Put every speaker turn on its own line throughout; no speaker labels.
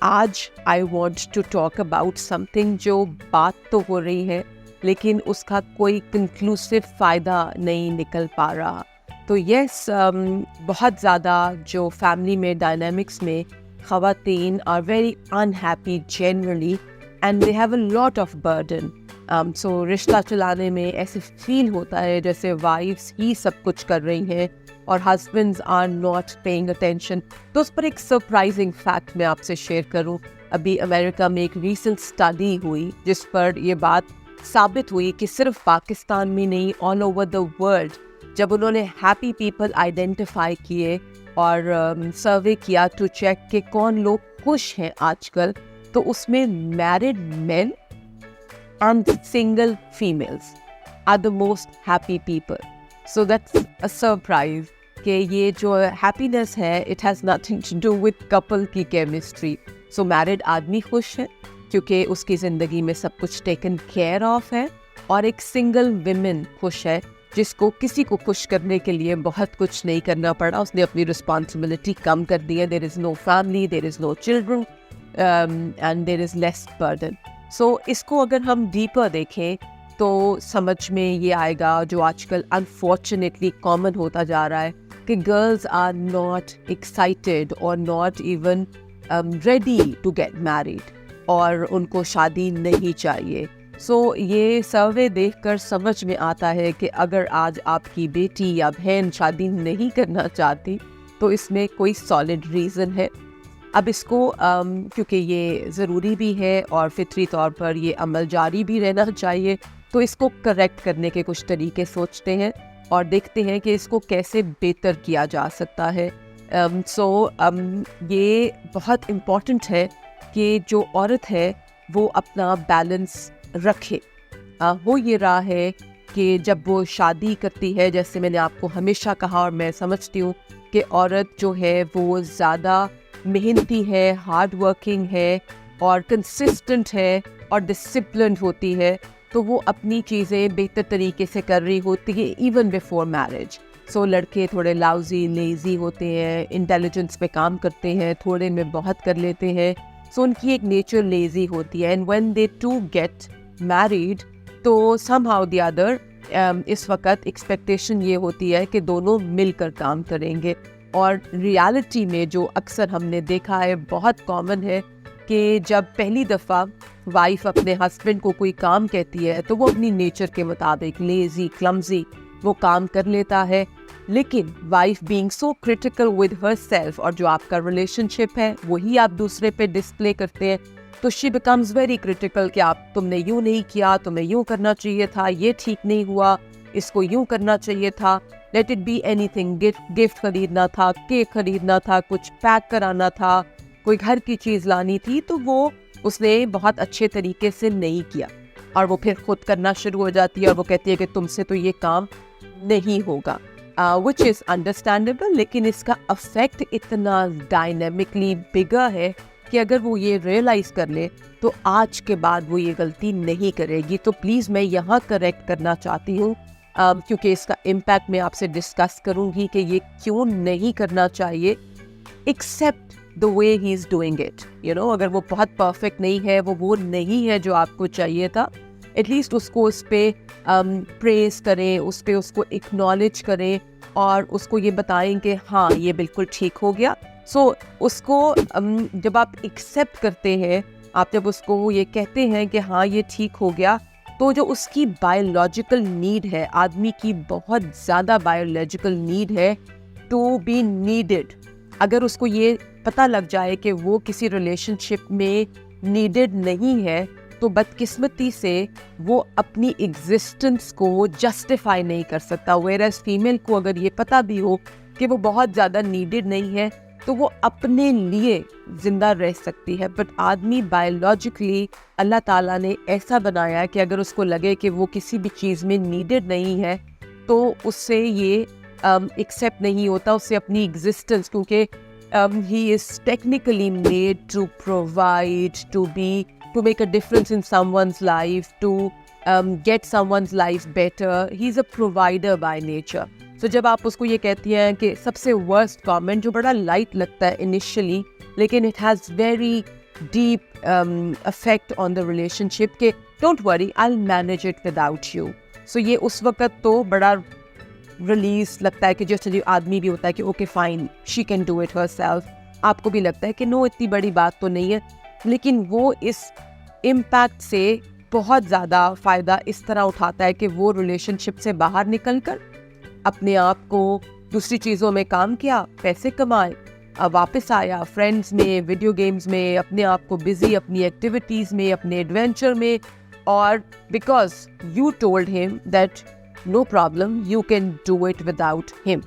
आज I want to talk about something जो बात तो हो रही है लेकिन उसका कोई कंक्लूसिव फ़ायदा नहीं निकल पा रहा। तो यस, बहुत ज़्यादा जो फैमिली में डायनामिक्स में ख़वातीन are very unhappy generally and they have a lot of burden. So रिश्ता चलाने में ऐसे फील होता है जैसे वाइफ्स ही सब कुछ कर रही हैं और husbands are not paying attention. तो उस पर एक सरप्राइजिंग फैक्ट मैं आपसे शेयर करूं। अभी अमेरिका में एक रीसेंट स्टडी हुई जिस पर यह बात साबित हुई कि सिर्फ पाकिस्तान में नहीं, ऑल ओवर द वर्ल्ड, जब उन्होंने हैप्पी पीपल आइडेंटिफाई किए और सर्वे किया टू चेक कि कौन लोग खुश हैं आजकल, तो उसमें married main and single females are the most happy people. So that's a surprise कि ये जो happiness है it has nothing to do with couple की chemistry. So married आदमी खुश है क्योंकि उसकी ज़िंदगी में सब कुछ taken care of है, और एक single women खुश है जिसको किसी को खुश करने के लिए बहुत कुछ नहीं करना पड़ा, उसने अपनी responsibility कम कर दी है. There is no family, there is no children, and there is less burden. सो इसको अगर हम डीपर देखें तो समझ में ये आएगा जो आजकल अनफॉर्चुनेटली कॉमन होता जा रहा है कि गर्ल्स आर नॉट एक्साइटेड और not even ready to get married और उनको शादी नहीं चाहिए. सो ये सर्वे देखकर समझ में आता है कि अगर आज आपकी बेटी या बहन शादी नहीं करना चाहती तो इसमें कोई सॉलिड रीज़न है. अब इसको क्योंकि ये ज़रूरी भी है और फितरी तौर पर ये अमल जारी भी रहना चाहिए, तो इसको करेक्ट करने के कुछ तरीके सोचते हैं और देखते हैं कि इसको कैसे बेहतर किया जा सकता है. ये बहुत इम्पॉर्टेंट है कि जो औरत है वो अपना बैलेंस रखे. हो ये रहा है कि जब वो शादी करती है, जैसे मैंने आपको हमेशा कहा और मैं समझती हूँ कि औरत जो है वो ज़्यादा मेहनती है, हार्ड वर्किंग है और कंसिस्टेंट है और डिसिप्लिन्ड होती है, तो वो अपनी चीज़ें बेहतर तरीके से कर रही होती है इवन बिफोर मैरिज. सो लड़के थोड़े लाउजी लेज़ी होते हैं, इंटेलिजेंस पे काम करते हैं, थोड़े में बहुत कर लेते हैं. सो उनकी एक नेचर लेज़ी होती है and when they to get married तो समहाउ द अदर इस वक्त एक्सपेक्टेशन ये होती है कि दोनों मिलकर काम करेंगे. और रियलिटी में जो अक्सर हमने देखा है, बहुत कॉमन है कि जब पहली दफ़ा वाइफ अपने हस्बैंड को कोई काम कहती है तो वो अपनी नेचर के मुताबिक लेज़ी क्लमजी वो काम कर लेता है. लेकिन wife being so critical with her self, और जो आपका रिलेशनशिप है वही आप दूसरे पे डिस्प्ले करते हैं, तो शी बिकम्स वेरी क्रिटिकल कि आप तुमने यूँ नहीं किया, तुम्हें यूँ करना चाहिए था, ये ठीक नहीं हुआ, इसको यूँ करना चाहिए था. Let it be anything, gift खरीदना था, केक खरीदना था, कुछ पैक कराना था, कोई घर की चीज़ लानी थी, तो वो उसने बहुत अच्छे तरीके से नहीं किया और वो फिर खुद करना शुरू हो जाती है और वो कहती है कि तुमसे तो ये काम नहीं होगा, विच इज़ अंडरस्टैंडेबल. लेकिन इसका अफेक्ट इतना डायनेमिकली बिगर है कि अगर वो ये रियलाइज़ कर ले तो आज के बाद वो ये गलती नहीं करेगी. तो प्लीज़ मैं यहाँ करेक्ट करना चाहती हूँ क्योंकि इसका इम्पैक्ट मैं आपसे डिस्कस करूँगी कि ये क्यों नहीं करना चाहिए, except the way he is doing it. You know, अगर वो बहुत परफेक्ट नहीं है, वो नहीं है जो आपको चाहिए था, एटलीस्ट उसको उस पर प्रेस करें, उस पर उसको एक्नॉलेज करें और उसको ये बताएं कि हाँ ये बिल्कुल ठीक हो गया. सो उसको जब आप एक्सेप्ट करते हैं, आप जब उसको ये कहते हैं कि हाँ ये ठीक हो गया, तो जो उसकी बायोलॉजिकल नीड है, आदमी की बहुत ज़्यादा बायोलॉजिकल नीड है टू बी नीडेड, अगर उसको ये पता लग जाए कि वो किसी रिलेशनशिप में नीडेड नहीं है, तो बदकिस्मती से वो अपनी एग्जिस्टेंस को जस्टिफाई नहीं कर सकता. वेयरएज़ फीमेल को अगर ये पता भी हो कि वो बहुत ज़्यादा नीडेड नहीं है तो वो अपने लिए ज़िंदा रह सकती है. बट आदमी बायोलॉजिकली अल्लाह ताला ने ऐसा बनाया है कि अगर उसको लगे कि वो किसी भी चीज़ में नीडेड नहीं है तो उससे ये एक्सेप्ट नहीं होता, उससे अपनी एग्जिस्टेंस, क्योंकि he is technically made to provide, to make a difference in someone's life, to get someone's life better. He is a provider by nature. तो जब आप उसको ये कहती हैं कि सबसे वर्स्ट कमेंट जो बड़ा लाइट लगता है इनिशियली, लेकिन it has very deep effect on the relationship कि don't worry, I'll manage it without you. So ये उस वक्त तो बड़ा रिलीज लगता है कि जो चलिए आदमी भी होता है कि okay fine, she can do it herself. आपको भी लगता है कि नो, इतनी बड़ी बात तो नहीं है, लेकिन वो इस इम्पैक्ट से बहुत ज़्यादा फ़ायदा इस तरह उठाता है कि वो रिलेशनशिप से बाहर निकल कर अपने आप को दूसरी चीज़ों में काम किया, पैसे कमाए, अब वापस आया फ्रेंड्स में, वीडियो गेम्स में, अपने आप को बिजी अपनी एक्टिविटीज़ में, अपने एडवेंचर में. और because you told him that no problem, you can do it without him.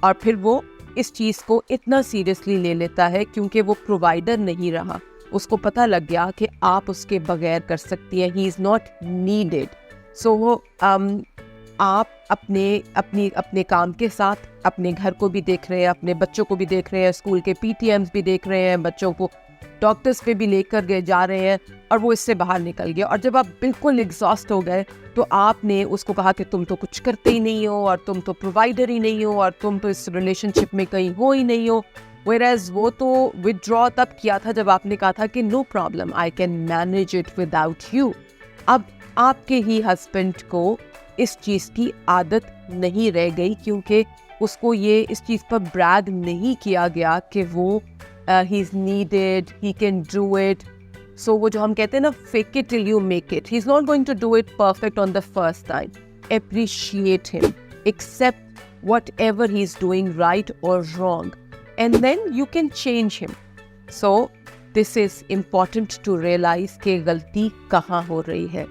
और फिर वो इस चीज़ को इतना सीरियसली ले लेता है क्योंकि वो प्रोवाइडर नहीं रहा. उसको पता लग गया कि आप उसके बगैर कर सकती हैं, ही इज़ नॉट नीडेड. सो आप अपने काम के साथ अपने घर को भी देख रहे हैं, अपने बच्चों को भी देख रहे हैं, स्कूल के PTMs भी देख रहे हैं, बच्चों को डॉक्टर्स पे भी लेकर जा रहे हैं, और वो इससे बाहर निकल गया. और जब आप बिल्कुल एग्जॉस्ट हो गए तो आपने उसको कहा कि तुम तो कुछ करते ही नहीं हो, और तुम तो प्रोवाइडर ही नहीं हो, और तुम तो इस रिलेशनशिप में कहीं हो ही नहीं हो. Whereas वो तो विदड्रॉ तब किया था जब आपने कहा था कि no problem, I can manage it without you. अब आपके ही हस्बैंड को इस चीज़ की आदत नहीं रह गई क्योंकि उसको ये इस चीज़ पर ब्रैग नहीं किया गया कि वो ही is needed, he can do it. So वो जो हम कहते हैं ना, fake it till you make it, he is not going to do it perfect on the first time. Appreciate him, accept whatever he is doing right or wrong, and then you can change him. So this is important to realize कि गलती कहाँ हो रही है.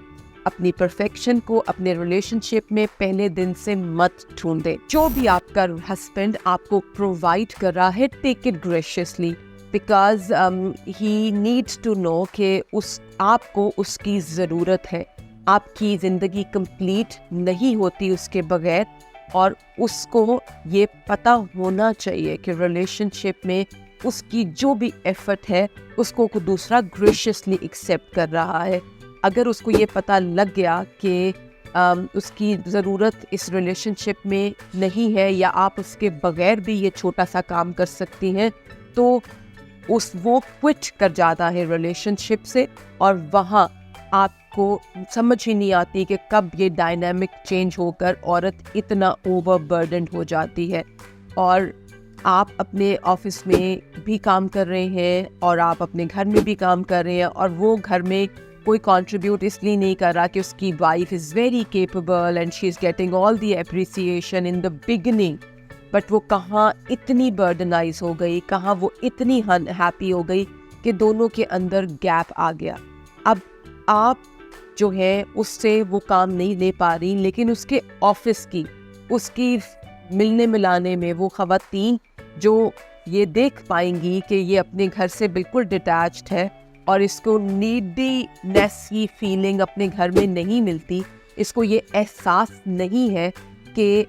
अपनी perfection को अपने relationship में पहले दिन से मत ढूंढें. जो भी आपका हस्बैंड आपको प्रोवाइड कर रहा है, take it graciously, because he needs to know कि आपको उसकी ज़रूरत है. आपकी ज़िंदगी कंप्लीट नहीं होती उसके बगैर, और उसको ये पता होना चाहिए कि रिलेशनशिप में उसकी जो भी एफर्ट है उसको कोई दूसरा ग्रेशियसली एक्सेप्ट कर रहा है. अगर उसको ये पता लग गया कि उसकी ज़रूरत इस रिलेशनशिप में नहीं है, या आप उसके बगैर भी ये छोटा सा काम कर सकती हैं, तो वो क्विट कर जाता है रिलेशनशिप से. और वहाँ आपको समझ ही नहीं आती कि कब ये डायनामिक चेंज होकर औरत इतना ओवरबर्डन्ड हो जाती है. और आप अपने ऑफिस में भी काम कर रहे हैं और आप अपने घर में भी काम कर रहे हैं, और वो घर में कोई कंट्रीब्यूट इसलिए नहीं कर रहा कि उसकी wife is very capable and she is getting all the appreciation in the beginning, but वो कहाँ इतनी बर्डनाइज हो गई, कहाँ वो इतनी अनहैप्पी हो गई कि दोनों के अंदर गैप आ गया. अब आप जो है उससे वो काम नहीं ले पा रही, लेकिन उसके ऑफिस की, उसकी मिलने मिलाने में वो ख़वातीन जो ये देख पाएंगी कि ये अपने घर से बिल्कुल डिटैच्ड है और इसको नीडीनेस की फीलिंग अपने घर में नहीं मिलती, इसको ये एहसास नहीं है कि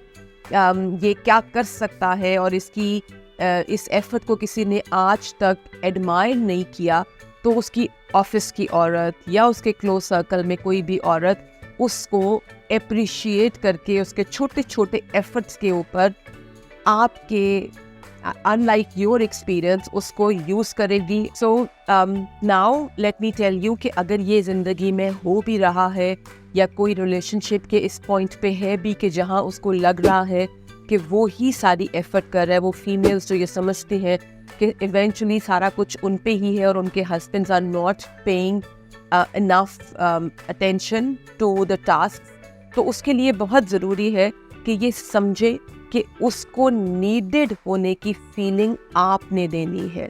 ये क्या कर सकता है, और इसकी इस एफर्ट को किसी ने आज तक एडमायर नहीं किया, तो उसकी ऑफिस की औरत या उसके क्लोज सर्कल में कोई भी औरत उसको अप्रिशिएट करके उसके छोटे छोटे एफर्ट्स के ऊपर आपके अनलाइक योर एक्सपीरियंस उसको यूज़ करेगी. So now let me tell you कि अगर ये ज़िंदगी में हो भी रहा है या कोई रिलेशनशिप के इस पॉइंट पे है भी कि जहाँ उसको लग रहा है कि वो ही सारी एफर्ट कर रहा है, वो फीमेल्स जो ये समझते हैं कि इवेंचुअली सारा कुछ उन पे ही है और उनके husbands are not paying enough attention to the task, तो उसके लिए बहुत ज़रूरी है कि ये समझे कि उसको नीडेड होने की फीलिंग आपने देनी है,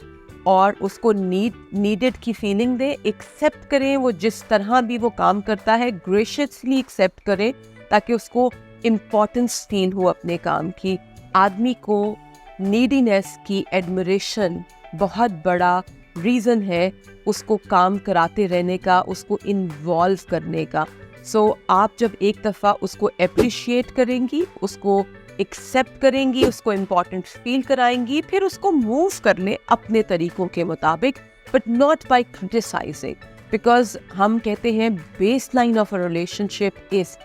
और उसको नीडेड की फीलिंग दे, एक्सेप्ट करें वो जिस तरह भी वो काम करता है, ग्रेशियसली एक्सेप्ट करें ताकि उसको इम्पोर्टेंस फील हो अपने काम की. आदमी को नीडीनेस की एडमिरेशन बहुत बड़ा रीज़न है उसको काम कराते रहने का, उसको इन्वॉल्व करने का. सो आप जब एक दफ़ा उसको अप्रिशिएट करेंगी, उसको एक्सेप्ट करेंगी, उसको इम्पॉर्टेंट फील कराएंगी, फिर उसको मूव कर लें अपने तरीक़ों के मुताबिक, but not by criticising, because हम कहते हैं baseline of a relationship is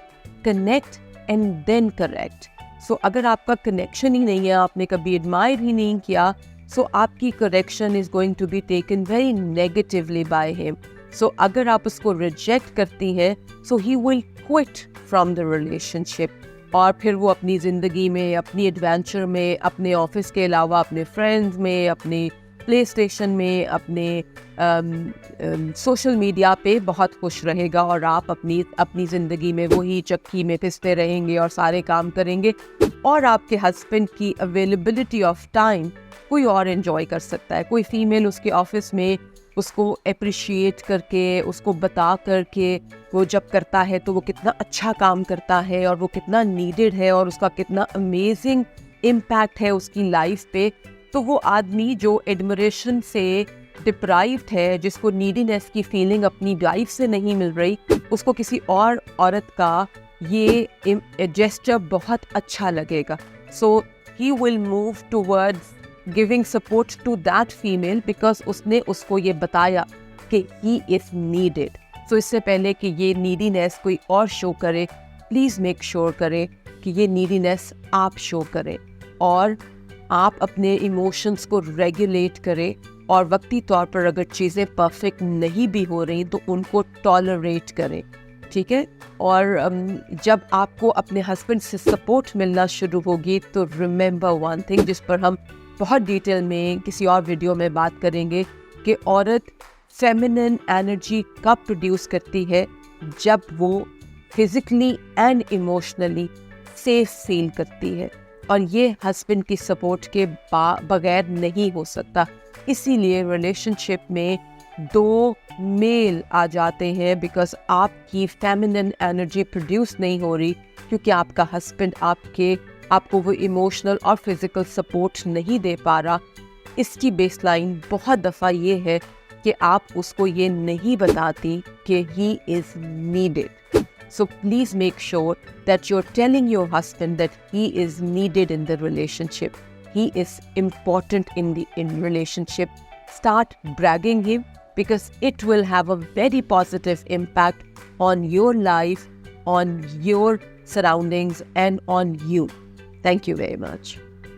connect and then correct. So अगर आपका कनेक्शन ही नहीं है, आपने कभी एडमायर ही नहीं किया, So आपकी correction is going to be taken very negatively by him. So अगर आप उसको reject करती हैं, so he will quit from the relationship. और फिर वो अपनी ज़िंदगी में, अपनी एडवेंचर में, अपने ऑफिस के अलावा अपने फ्रेंड्स में, अपने प्ले स्टेशन में, अपने सोशल मीडिया पे बहुत खुश रहेगा और आप अपनी ज़िंदगी में वही चक्की में पिसते रहेंगे और सारे काम करेंगे और आपके हस्बैंड की अवेलेबिलिटी ऑफ टाइम कोई और एंजॉय कर सकता है। कोई फीमेल उसके ऑफिस में उसको अप्रिशिएट करके, उसको बता करके वो जब करता है तो वो कितना अच्छा काम करता है और वो कितना नीडेड है और उसका कितना अमेजिंग इम्पैक्ट है उसकी लाइफ पे, तो वो आदमी जो एडमिरेशन से डिप्राइव्ड है, जिसको नीडीनेस की फीलिंग अपनी लाइफ से नहीं मिल रही, उसको किसी और औरत का ये जेस्चर बहुत अच्छा लगेगा। So he will move towards giving support to that female because उसने उसको ये बताया कि ही इज़ नीडेड। सो इससे पहले कि ये नीडीनेस कोई और शो करे, प्लीज़ मेक श्योर करें कि ये नीडीनेस आप शो करें और आप अपने इमोशंस को रेगुलेट करें और वक्ती तौर पर अगर चीज़ें परफेक्ट नहीं भी हो रही तो उनको टॉलरेट करें, ठीक है। और जब आपको अपने हस्बैंड से सपोर्ट मिलना शुरू होगी तो रिमेंबर वन थिंग, जिस पर हम बहुत डिटेल में किसी और वीडियो में बात करेंगे, कि औरत फेमिनिन एनर्जी कब प्रोड्यूस करती है, जब वो physically and emotionally safe feel करती है और ये हस्बैंड की सपोर्ट के बगैर नहीं हो सकता। इसीलिए रिलेशनशिप में दो मेल आ जाते हैं बिकॉज आपकी फेमिनिन एनर्जी प्रोड्यूस नहीं हो रही क्योंकि आपका हस्बैंड आपको वो इमोशनल और फिज़िकल सपोर्ट नहीं दे पा रहा। इसकी बेसलाइन बहुत दफ़ा ये है कि आप उसको ये नहीं बताती कि ही is needed. So please make sure that you're telling your husband that he is needed in the relationship. He is important in relationship. Start bragging him because it will have a very positive impact on your life, on your surroundings, and on you. Thank you very much.